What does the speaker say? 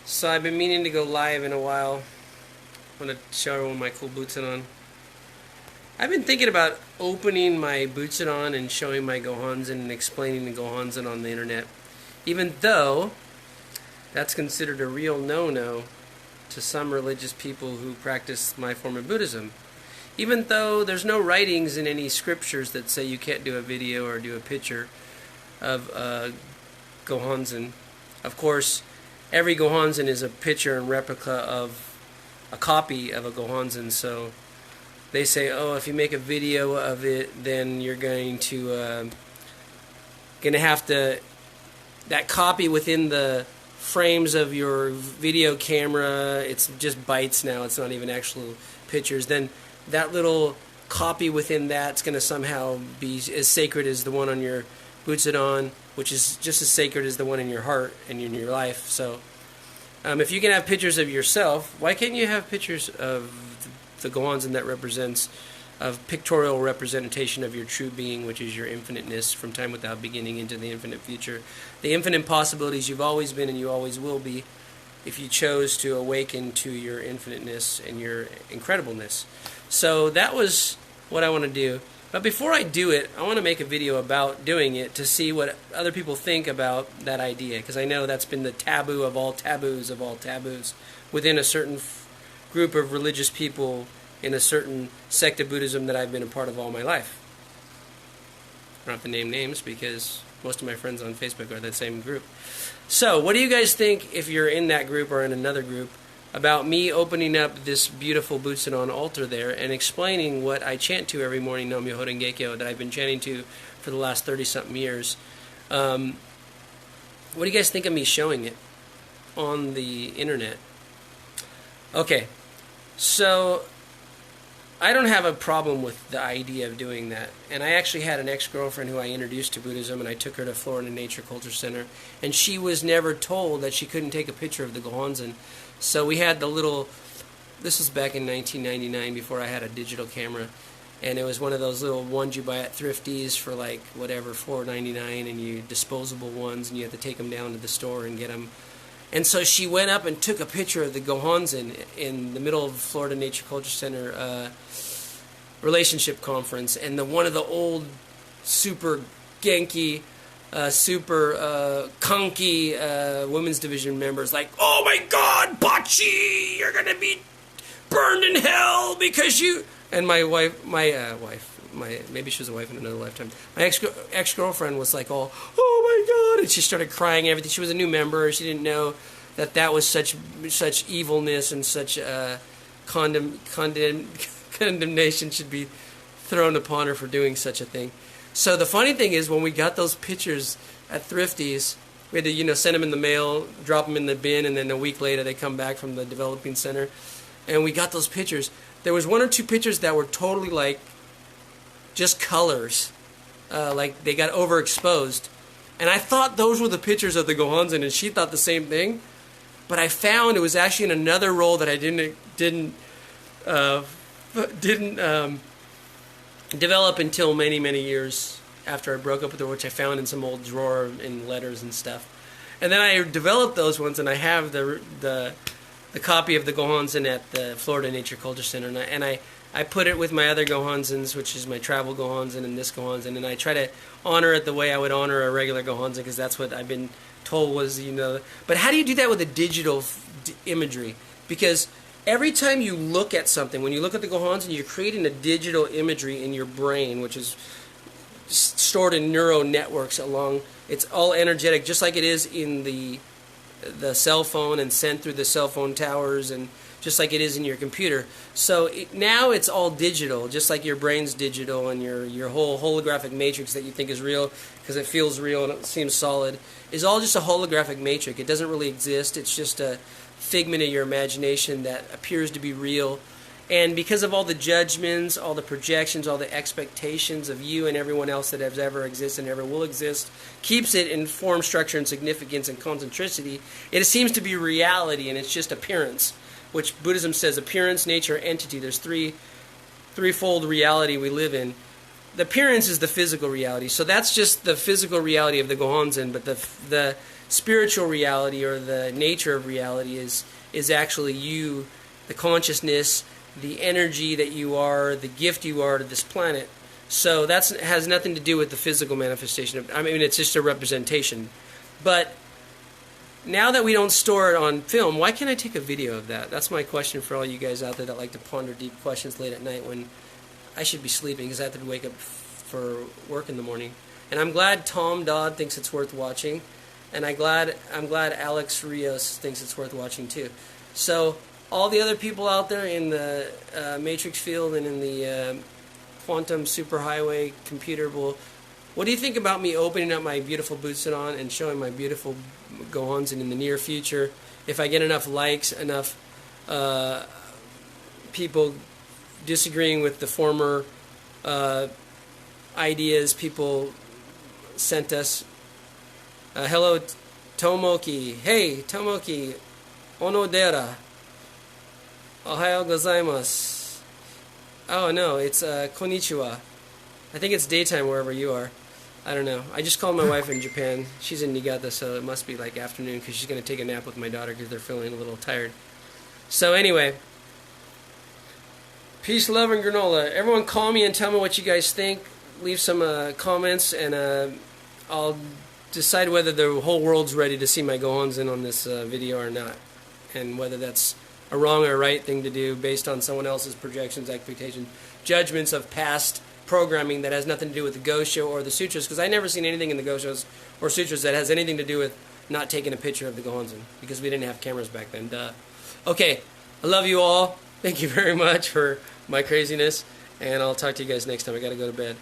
So I've been meaning to go live in a while. I want to show everyone my cool Butsudan. I've been thinking about opening my Butsudan and showing my Gohonzon and explaining the Gohonzon on the internet. Even though that's considered a real no-no to some religious people who practice my form of Buddhism. Even though there's no writings in any scriptures that say you can't do a video or do a picture of Gohonzon. Of course, every Gohonzon is a picture and replica of a copy of a Gohonzon, so they say, oh, if you make a video of it, then you're going to have to, that copy within the frames of your video camera, it's just bytes now, it's not even actual pictures, then that little copy within that's going to somehow be as sacred as the one on your Butsudan, which is just as sacred as the one in your heart and in your life. So if you can have pictures of yourself, why can't you have pictures of the Gohonzon that represents of pictorial representation of your true being, which is your infiniteness from time without beginning into the infinite future, the infinite possibilities you've always been and you always will be, if you chose to awaken to your infiniteness and your incredibleness. So that was what I want to do. But before I do it, I want to make a video about doing it to see what other people think about that idea, because I know that's been the taboo of all taboos within a certain group of religious people in a certain sect of Buddhism that I've been a part of all my life. I don't have to name names because most of my friends on Facebook are that same group. So, what do you guys think, if you're in that group or in another group, about me opening up this beautiful Butsudan altar there and explaining what I chant to every morning, myo-ho that I've been chanting to for the last 30-something years? What do you guys think of me showing it on the internet? Okay, so I don't have a problem with the idea of doing that. And I actually had an ex-girlfriend who I introduced to Buddhism, and I took her to Florida Nature Culture Center, and she was never told that she couldn't take a picture of the Gohonzon. So we had the little, this was back in 1999 before I had a digital camera, and it was one of those little ones you buy at Thrifties for like whatever, $4.99, and you disposable ones, and you have to take them down to the store and get them. And so she went up and took a picture of the Gohonzon in the middle of Florida Nature Culture Center relationship conference, and one of the old super Genki, super conky women's division members like, oh my God, Bachi, you're gonna be burned in hell because you. And my wife, maybe she was a wife in another lifetime. My ex-girlfriend was like, oh my God, and she started crying and everything. She was a new member. She didn't know that was such evilness and such condemnation should be thrown upon her for doing such a thing. So the funny thing is, when we got those pictures at Thrifties, we had to, send them in the mail, drop them in the bin, and then a week later they come back from the developing center. And we got those pictures. There was one or two pictures that were totally like just colors, like they got overexposed. And I thought those were the pictures of the Gohonzon, and she thought the same thing. But I found it was actually in another roll that I didn't develop until many, many years after I broke up with her, which I found in some old drawer in letters and stuff. And then I developed those ones, and I have the copy of the Gohonzon at the Florida Nature Culture Center, and I put it with my other Gohonzons, which is my travel Gohonzon and this Gohonzon, and I try to honor it the way I would honor a regular Gohonzon, because that's what I've been told was, But how do you do that with a digital imagery? Because every time you look at something, when you look at the Gohonzon, you're creating a digital imagery in your brain, which is stored in neural networks along. It's all energetic, just like it is in the cell phone and sent through the cell phone towers, and just like it is in your computer. So now it's all digital, just like your brain's digital, and your whole holographic matrix that you think is real because it feels real and it seems solid is all just a holographic matrix. It doesn't really exist. It's just a figment of your imagination that appears to be real. And because of all the judgments, all the projections, all the expectations of you and everyone else that has ever existed and ever will exist, keeps it in form, structure, and significance and concentricity, it seems to be reality, and it's just appearance, which Buddhism says appearance, nature, entity. There's threefold reality we live in. The appearance is the physical reality. So that's just the physical reality of the Gohonzon, but the spiritual reality or the nature of reality is actually you, the consciousness, the energy that you are, the gift you are to this planet. So that has nothing to do with the physical manifestation. I mean, it's just a representation. But now that we don't store it on film, why can't I take a video of that? That's my question for all you guys out there that like to ponder deep questions late at night when I should be sleeping because I have to wake up for work in the morning. And I'm glad Tom Dodd thinks it's worth watching, and I'm glad Alex Rios thinks it's worth watching too. So all the other people out there in the matrix field and in the quantum superhighway computer what do you think about me opening up my beautiful Butsudan and showing my beautiful Gohonzon in the near future? If I get enough likes, enough people disagreeing with the former ideas people sent us. Hello, Tomoki. Hey, Tomoki. Onodera. Ohayo gozaimasu. Oh, no, it's konnichiwa. I think it's daytime wherever you are. I don't know. I just called my wife in Japan. She's in Niigata, so it must be like afternoon because she's going to take a nap with my daughter because they're feeling a little tired. So anyway, peace, love, and granola. Everyone call me and tell me what you guys think. Leave some comments, and I'll decide whether the whole world's ready to see my Gohonzon on this video or not, and whether that's a wrong or right thing to do based on someone else's projections, expectations, judgments of past programming that has nothing to do with the Gosho or the sutras, because I never seen anything in the Goshos or sutras that has anything to do with not taking a picture of the Gohonzon, because we didn't have cameras back then. Duh. Okay, I love you all. Thank you very much for my craziness, and I'll talk to you guys next time. I gotta go to bed.